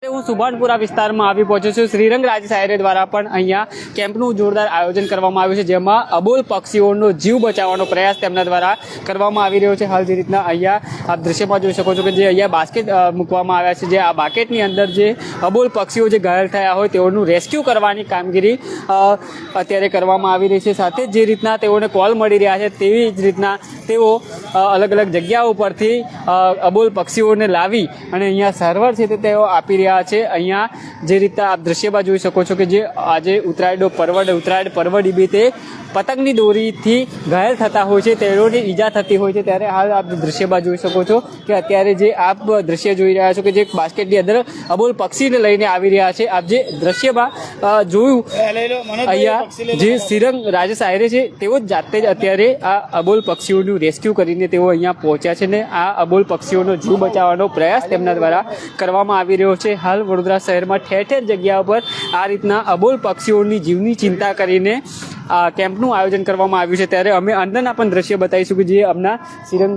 હું સુભાનપુરા વિસ્તારમાં આવી પહોંચ્યો છું। શ્રીરંગ રાજ સાયરે દ્વારા પણ અહીંયા કેમ્પનું જોરદાર આયોજન કરવામાં આવ્યું છે, જેમાં અબોલ પક્ષીઓનો જીવ બચાવવાનો પ્રયાસ તેમના દ્વારા કરવામાં આવી રહ્યો છે। હાલ જે રીતના અહીંયા આપ દ્રશ્યમાં જોઈ શકો છો કે જે અહીંયા બાસ્કેટ મૂકવામાં આવ્યા છે, જે આ બાસ્કેટની અંદર જે અબોલ પક્ષીઓ જે ઘાયલ થયા હોય તેઓનું રેસ્ક્યુ કરવાની કામગીરી અત્યારે કરવામાં આવી રહી છે। સાથે જ જે રીતના તેઓને કોલ મળી રહ્યા છે તેવી જ રીતના તેઓ અલગ અલગ જગ્યાઓ પરથી અબોલ પક્ષીઓને લાવી અને અહીંયા સારવાર છે તે તેઓ આપી રહ્યા છે। અહીંયા જે રીતના આપ દ્રશ્યમાં જોઈ શકો છો કે જે આજે ઉત્તરાયણ પર્વ નિમિત્તે પતંગની દોરીથી ઘાયલ થતા હોય છે, તેઓની ઈજા થતી હોય છે, ત્યારે હાલ આપ દ્રશ્યમાં જોઈ શકો છો કે અત્યારે જે આપ દ્રશ્ય જોઈ રહ્યા છો કે જે બાસ્કેટની અંદર અબોલ પક્ષીને લઈને આવી રહ્યા છે। આપ જે દ્રશ્યમાં જોયું અહીંયા જે શ્રીરંગ રાજ સાયરે છે તેઓ જ જાતે જ અત્યારે આ અબોલ પક્ષીઓનું રેસ્ક્યુ કરીને તેઓ અહીંયા પહોંચ્યા છે ને આ અબોલ પક્ષીઓનો જીવ બચાવવાનો પ્રયાસ તેમના દ્વારા કરવામાં આવી રહ્યો છે। હાલ વડોદરા શહેરમાં ઠેર ઠેર જગ્યા પર આ રીતના અબોલ પક્ષીઓની જીવની ચિંતા કરીને કેમ્પનું આયોજન કરવામાં આવ્યું છે। ત્યારે અમે અંદરના પણ દ્રશ્ય બતાવીશું કે જે હમણાં શ્રીરંગ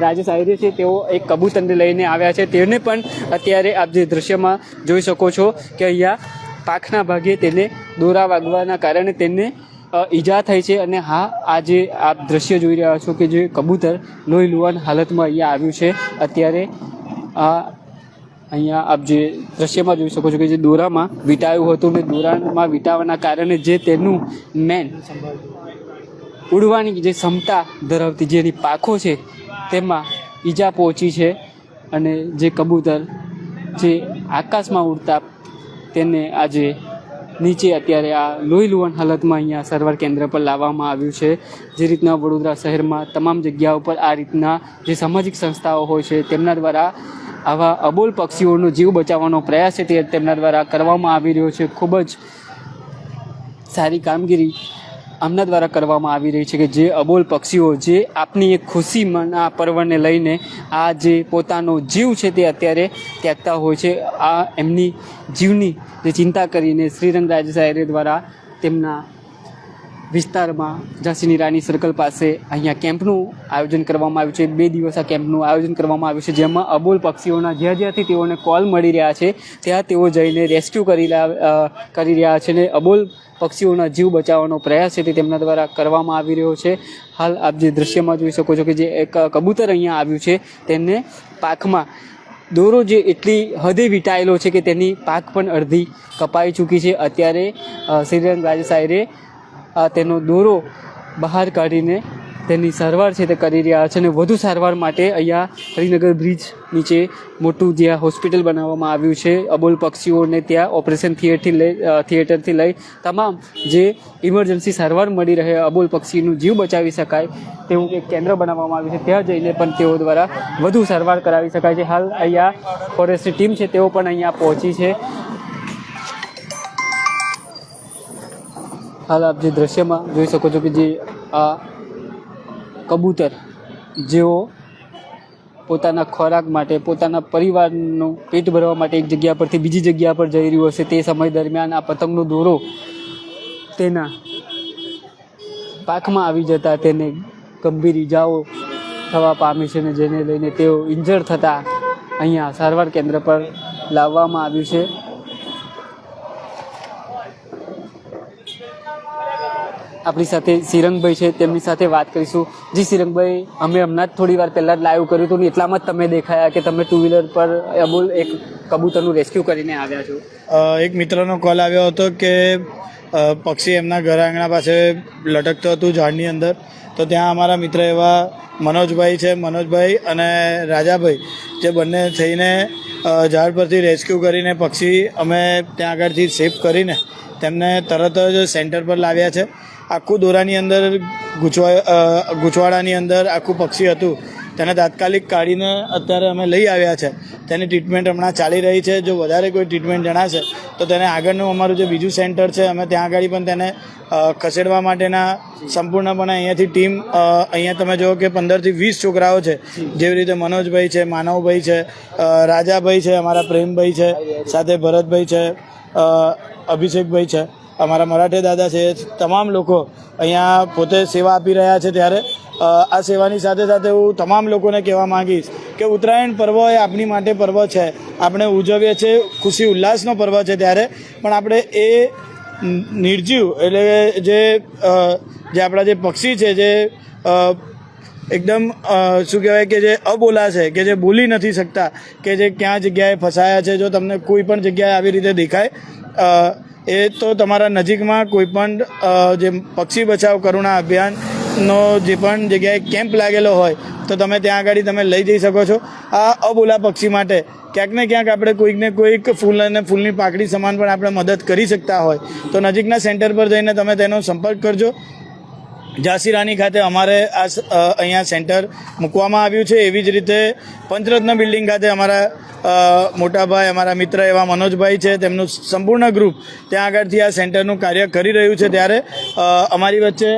રાજ સાયરે છે તેઓ એક કબૂતરને લઈને આવ્યા છે, તેને પણ અત્યારે આપ જે દ્રશ્યમાં જોઈ શકો છો કે અહીંયા પાંખના ભાગે તેને દોરા વાગવાના કારણે તેને ઈજા થઈ છે। અને હા, આ જે આપ દ્રશ્ય જોઈ રહ્યા છો કે જે કબૂતર લોહી લુહાણ હાલતમાં અહીંયા આવ્યું છે અત્યારે અહીંયા આપ જે દ્રશ્યમાં જોઈ શકો છો કે જે દોરામાં વીંટાયું હતું ને દોરામાં વીંટાવાના કારણે જે તેનું મેન ઉડવાની જે ક્ષમતા ધરાવતી જેની પાંખો છે તેમાં ઈજા પહોંચી છે અને જે કબૂતર જે આકાશમાં ઉડતા તેને આજે નીચે અત્યારે આ લોહી લુહાણ હાલતમાં અહીંયા સારવાર કેન્દ્ર પર લાવવામાં આવ્યું છે। જે રીતના વડોદરા શહેરમાં તમામ જગ્યાઓ પર આ રીતના જે સામાજિક સંસ્થાઓ હોય છે તેમના દ્વારા આવા અબોલ પક્ષીઓનો જીવ બચાવવાનો પ્રયાસ છે તે તેમના દ્વારા કરવામાં આવી રહ્યો છે। ખૂબ જ સારી કામગીરી આમના દ્વારા કરવામાં આવી રહી છે કે જે અબોલ પક્ષીઓ જે આપની એક ખુશીના પર્વને લઈને આ જે પોતાનો જીવ છે તે અત્યારે ત્યાગતા હોય છે, આ એમની જીવની જે ચિંતા કરીને શ્રીરંગ રાજ સાયરે દ્વારા તેમના વિસ્તારમાં ઝાંસીની રાણી સર્કલ પાસે અહીંયા કેમ્પનું આયોજન કરવામાં આવ્યું છે। 2 દિવસ આ કેમ્પનું આયોજન કરવામાં આવ્યું છે, જેમાં અબોલ પક્ષીઓના જ્યાંથી તેઓને કોલ મળી રહ્યા છે ત્યાં તેઓ જઈને રેસ્ક્યુ કરી રહ્યા છે ને અબોલ પક્ષીઓના જીવ બચાવવાનો પ્રયાસ છે તે તેમના દ્વારા કરવામાં આવી રહ્યો છે। હાલ આપ જે દ્રશ્યમાં જોઈ શકો છો કે જે એક કબૂતર અહીંયા આવ્યું છે તેને પાંખમાં દોરો જે એટલી હદે વીંટાયેલો છે કે તેની પાંખ પણ અડધી કપાઈ ચૂકી છે। અત્યારે શ્રીરંગ રાજ સાયરે તેનો દોરો બહાર કાઢીને તેની સારવાર છે તે કરી રહ્યા છે અને વધુ સારવાર માટે અહીંયા હરિનગર બ્રિજ નીચે મોટું જ્યાં હોસ્પિટલ બનાવવામાં આવ્યું છે અબોલ પક્ષીઓને ત્યાં ઓપરેશન થિયેટરથી લઈ તમામ જે ઇમરજન્સી સારવાર મળી રહે, અબોલ પક્ષીનું જીવ બચાવી શકાય તેવું એક કેન્દ્ર બનાવવામાં આવ્યું છે, ત્યાં જઈને પણ તેઓ દ્વારા વધુ સારવાર કરાવી શકાય છે। હાલ અહીંયા ફોરેસ્ટની ટીમ છે તેઓ પણ અહીંયા પહોંચી છે। હાલ આપ જે દ્રશ્યમાં જોઈ શકો છો કે જે આ કબૂતર જેઓ પોતાના ખોરાક માટે પોતાના પરિવારનું પેટ ભરવા માટે એક જગ્યા પરથી બીજી જગ્યા પર જઈ રહ્યું હશે તે સમય દરમિયાન આ પતંગનો દોરો તેના પાંખમાં આવી જતા તેને ગંભીર ઈજાઓ થવા પામી છે અને જેને લઈને તેઓ ઇન્જર થતાં અહીંયા સારવાર કેન્દ્ર પર લાવવામાં આવ્યું છે। આપણી સાથે શ્રીરંગભાઈ છે, તેમની સાથે વાત કરીશું। જી શ્રીરંગભાઈ, અમે હમણાં જ થોડી વાર પહેલાં લાઈવ કર્યું હતું ને એટલામાં જ તમે દેખાયા કે તમે 2 વ્હીલર પર અબોલ એક કબૂતરનું રેસ્ક્યુ કરીને આવ્યા છો। એક મિત્રનો કોલ આવ્યો હતો કે પક્ષી એમના ઘર આંગણા પાસે લટકતું હતું ઝાડની અંદર, તો ત્યાં અમારા મિત્ર એવા મનોજભાઈ અને રાજાભાઈ જે બંને થઈને ઝાડ પરથી રેસ્ક્યુ કરીને પક્ષી અમે ત્યાં આગળથી સેફ કરીને તેમને તરત જ સેન્ટર પર લાવ્યા છે। આખું દોરાની અંદર ગૂંચવાડાની અંદર આખું પક્ષી હતું તેને તાત્કાલિક કાઢીને અત્યારે અમે લઈ આવ્યા છે। તેની ટ્રીટમેન્ટ હમણાં ચાલી રહી છે। જો વધારે કોઈ ટ્રીટમેન્ટ જણાશે તો તેને આગળનું અમારું જે બીજું સેન્ટર છે અમે ત્યાં આગળ પણ તેને ખસેડવા માટેના સંપૂર્ણપણે અહીંયાથી ટીમ અહીંયા તમે જુઓ કે 15 થી 20 છોકરાઓ છે, જેવી રીતે મનોજભાઈ છે, માનવભાઈ છે, રાજાભાઈ છે, અમારા પ્રેમભાઈ છે, સાથે ભરતભાઈ છે, અભિષેકભાઈ છે, અમારા મરાઠે દાદા છે, તમામ લોકો અહીંયા પોતે સેવા આપી રહ્યા છે. ત્યારે આ સેવાની સાથે સાથે હું તમામ લોકોને કહેવા માંગીશ કે ઉત્તરાયણ પર્વ એ આપણી માટે પર્વ છે, આપણે ઉજવીએ છીએ, ખુશી ઉલ્લાસનો પર્વ છે. ત્યારે પણ આપણે એ નિર્જીવ એટલે જે આપણા જે પક્ષી છે, જે એકદમ શું કહેવાય કે જે અબોલા છે, કે જે બોલી નથી શકતા, કે જે ક્યાં જગ્યાએ ફસાયા છે, જો તમને કોઈ પણ જગ્યાએ આવી રીતે દેખાય એ તો તમારા નજીકમાં કોઈ પણ જે પક્ષી બચાવ કરુણા અભિયાનનો જે પણ જગ્યાએ કેમ્પ લાગેલો હોય તો તમે ત્યાં આગળ તમે લઈ જઈ શકો છો. આ અબોલા પક્ષી માટે ક્યાંક ને ક્યાંક આપણે કોઈકને કોઈક ફૂલ અને ફૂલની પાકડી સમાન પણ આપણે મદદ કરી શકતા હોય તો નજીકના સેન્ટર પર જઈને તમે તેનો સંપર્ક કરજો. ઝાંસી રાણી ખાતે અમારે અહીંયા સેન્ટર મૂકવામાં આવ્યું છે. એવી જ રીતે પંચરત્ન બિલ્ડિંગ ખાતે અમારા મોટાભાઈ, અમારા મિત્ર એવા મનોજભાઈ છે, તેમનું સંપૂર્ણ ગ્રુપ ત્યાં આગળથી આ સેન્ટરનું કાર્ય કરી રહ્યું છે. ત્યારે અમારી વચ્ચે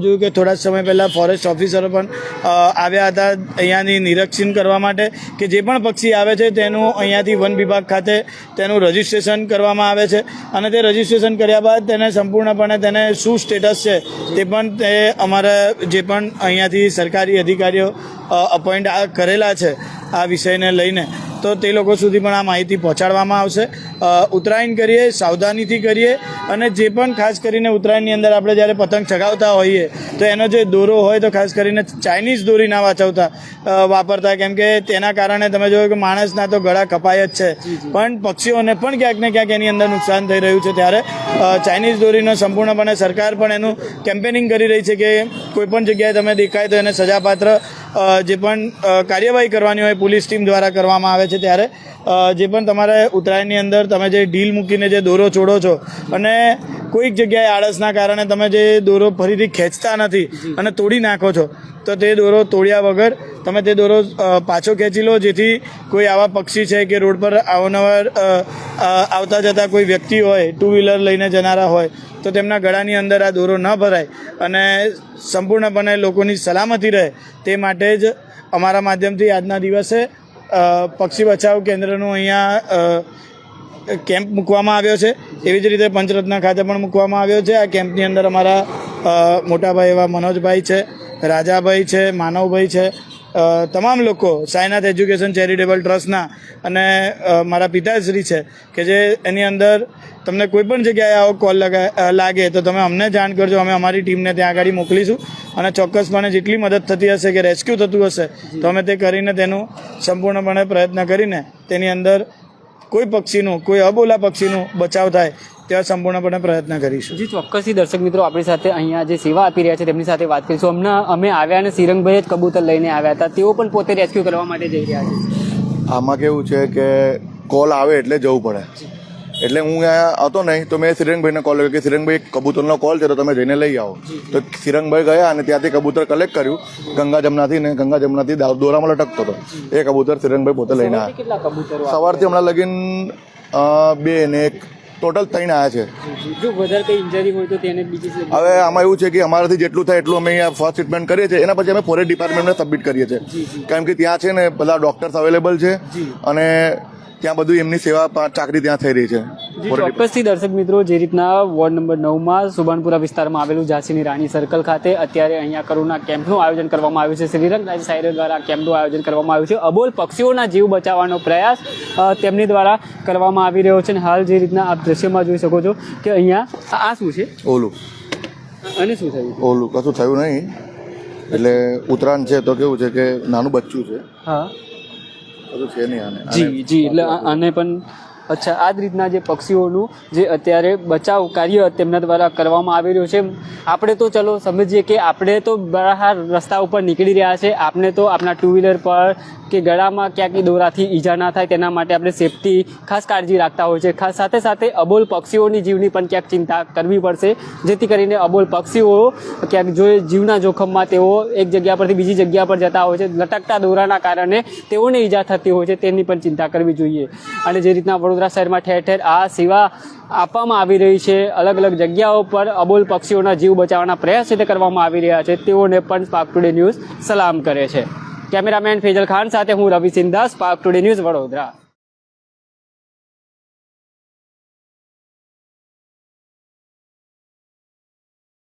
જોયું કે થોડા સમય પહેલાં ફોરેસ્ટ ઓફિસરો પણ આવ્યા હતા અહીંયાની નિરીક્ષણ કરવા માટે કે જે પણ પક્ષી આવે છે તેનું અહીંયાથી વન વિભાગ ખાતે તેનું રજિસ્ટ્રેશન કરવામાં આવે છે અને તે રજિસ્ટ્રેશન કર્યા બાદ તેને સંપૂર્ણપણે તેને શું સ્ટેટસ છે તે પણ તે અમારા જે પણ અહીંયાથી સરકારી અધિકારીઓ અપોઇન્ટ કરેલા છે આ વિષયને લઈને તો તે લોકો સુધી પણ આ માહિતી પહોંચાડવામાં આવશે. ઉત્તરાયણ કરીએ, સાવધાનીથી કરીએ અને જે પણ ખાસ કરીને ઉત્તરાયણની અંદર આપણે જ્યારે પતંગ ચગાવતા હોઈએ તો એનો જે દોરો હોય તો ખાસ કરીને ચાઇનીઝ દોરી ના વાપરતા, કેમ કે તેના કારણે તમે જોયું કે માણસના તો ગળા કપાય જ છે, પણ પક્ષીઓને પણ ક્યાંક ને ક્યાંક એની અંદર નુકસાન થઈ રહ્યું છે. ત્યારે ચાઇનીઝ દોરીનો સંપૂર્ણપણે સરકાર પણ એનું કેમ્પેનિંગ કરી રહી છે કે કોઈ પણ જગ્યાએ તમે દેખાય તો એને સજાપાત્ર જે પણ કાર્યવાહી કરવાની હોય પોલીસ ટીમ દ્વારા કરવામાં આવે છે. ત્યારે જે પણ તમારે ઉત્તરાયણની અંદર તમે જે ઢીલ મૂકીને જે દોરો છોડો છો અને કોઈક જગ્યાએ આળસના કારણે તમે જે દોરો ફરીથી ખેંચતા નથી અને તોડી નાખો છો તો તે દોરો તોડ્યા વગર તમે તે દોરો પાછો ખેંચી લો, જેથી કોઈ આવા પક્ષી છે કે રોડ પર અવારનવાર આવતા જતા કોઈ વ્યક્તિ હોય, ટુ વ્હીલર લઈને જનારા હોય તો તેમના ગળાની અંદર આ દોરો ન ભરાય અને સંપૂર્ણપણે લોકોની સલામતી રહે તે માટે જ અમારા માધ્યમથી આજના દિવસે પક્ષી બચાવ કેન્દ્રનું અહીંયા કેમ્પ મૂકવામાં આવ્યો છે. એવી જ રીતે પંચરત્ન ખાતે પણ મૂકવામાં આવ્યો છે. આ કેમ્પની અંદર અમારા મોટાભાઈ એવા મનોજભાઈ છે, રાજાભાઈ છે, માનવભાઈ છે, તમામ લોકો સાઈનાથ એજ્યુકેશન ચેરિટેબલ ટ્રસ્ટના અને મારા પિતાશ્રી છે કે જે એની અંદર તમને કોઈ પણ જગ્યાએ આવો કોલ લાગે તો તમે અમને જાણ કરજો, અમે અમારી ટીમને ત્યાં આગળ મોકલીશું અને ચોક્કસપણે જેટલી મદદ થતી હશે કે રેસ્ક્યુ થતું હશે તો અમે તે કરીને તેનું સંપૂર્ણપણે પ્રયત્ન કરીને તેની અંદર કોઈ પક્ષીનું, કોઈ અબોલા પક્ષીનું બચાવ થાય તેવા સંપૂર્ણપણે પ્રયત્ન કરીશું. જી ચોક્કસથી દર્શક મિત્રો આપણી સાથે અહીંયા જે સેવા આપી રહ્યા છે તેમની સાથે વાત કરીશું. હમણાં અમે આવ્યા અને સિરંગભાઈ જ કબૂતર લઈને આવ્યા હતા, તેઓ પણ પોતે રેસ્ક્યુ કરવા માટે જઈ રહ્યા છે. આમાં કેવું છે કે કોલ આવે એટલે જવું પડે, એટલે હું અહીંયા હતો નહીં તો મેં સિરંગભાઈને કોલ કર્યો કે સિરંગભાઈ કબૂતરનો કોલ છે તો તમે જઈને લઈ આવો. તો સિરંગભાઈ ગયા અને ત્યાંથી કબૂતર કલેક્ટ કર્યું ગંગા જમનાથી દોરામાં લટકતો હતો. એ કબૂતર સિરંગભાઈ પોતે લઈને આવ્યા. સવારથી હમણાં લગીન 2 અને 1 ટોટલ 3 આવ્યા છે. જો વધારે કઈ ઇન્જરી હોય તો તેને બીજી હવે આમાં એવું છે કે અમારાથી જેટલું થાય એટલું અમે અહીંયા ફર્સ્ટ ટ્રીટમેન્ટ કરીએ છીએ, એના પછી અમે ફોરેસ્ટ ડિપાર્ટમેન્ટને સબમિટ કરીએ છીએ, કારણ કે ત્યાં છે ને બધા ડોક્ટર્સ અવેલેબલ છે અને ત્યાં બધું એમની સેવા ચાકરી ત્યાં થઈ રહી છે. ચોક્કસથી દર્શક મિત્રો, જે રીતના વોર્ડ નંબર 9માં સુભાનપુરા વિસ્તારમાં આવેલું ઝાંસીની રાણી સર્કલ ખાતે અત્યારે અહીંયા કરુણા કેમ્પનું આયોજન કરવામાં આવ્યું છે. શ્રીરંગ સાહેબ દ્વારા કેમ્પનું આયોજન કરવામાં આવ્યું છે. અબોલ પક્ષીઓના જીવ બચાવવાનો પ્રયાસ તેમની દ્વારા કરવામાં આવી રહ્યો છે. અને હાલ જે રીતના આપ દ્રશ્યમાં જોઈ શકો છો કે અહીંયા આ શું છે, ઓલું અને શું થયું, ઓલું કશું થયું નહીં, એટલે ઉત્તરાયણ છે તો કેવું છે કે નાનું બચ્ચું છે. હા છે નહીં આને. જી એટલે આને પણ અચ્છા આ જ રીતના જે પક્ષીઓનું જે અત્યારે બચાવ કાર્ય તેમના દ્વારા કરવામાં આવી રહ્યું છે. આપણે તો ચલો સમજીએ કે આપણે તો બહાર રસ્તા ઉપર નીકળી રહ્યા છે, આપણે તો આપણા ટુ વ્હીલર પર કે ગળામાં ક્યાંક દોરાથી ઈજા ના થાય તેના માટે આપણે સેફટી ખાસ કાળજી રાખતા હોય છે. ખાસ સાથે સાથે અબોલ પક્ષીઓની જીવની પણ ક્યાંક ચિંતા કરવી પડશે, જેથી કરીને અબોલ પક્ષીઓ ક્યાંક જો જીવના જોખમમાં તેઓ એક જગ્યા પરથી બીજી જગ્યા પર જતા હોય છે, લટકતા દોરાના કારણે તેઓને ઈજા થતી હોય છે, તેની પણ ચિંતા કરવી જોઈએ. અને જે રીતના વડોદરા શહેરમાં ઠેર ઠેર આ સેવા આપવામાં આવી રહી છે, અલગ અલગ જગ્યાઓ પર અબોલ પક્ષીઓના જીવ બચાવવાના પ્રયાસ છે તે કરવામાં આવી રહ્યા છે, તેઓને પણ સ્પાર્ક ટુડે ન્યૂઝ સલામ કરે છે. કેમેરામેન ફેજલ ખાન સાથે હું Ravi Sindha, Spark Today News Vadodara.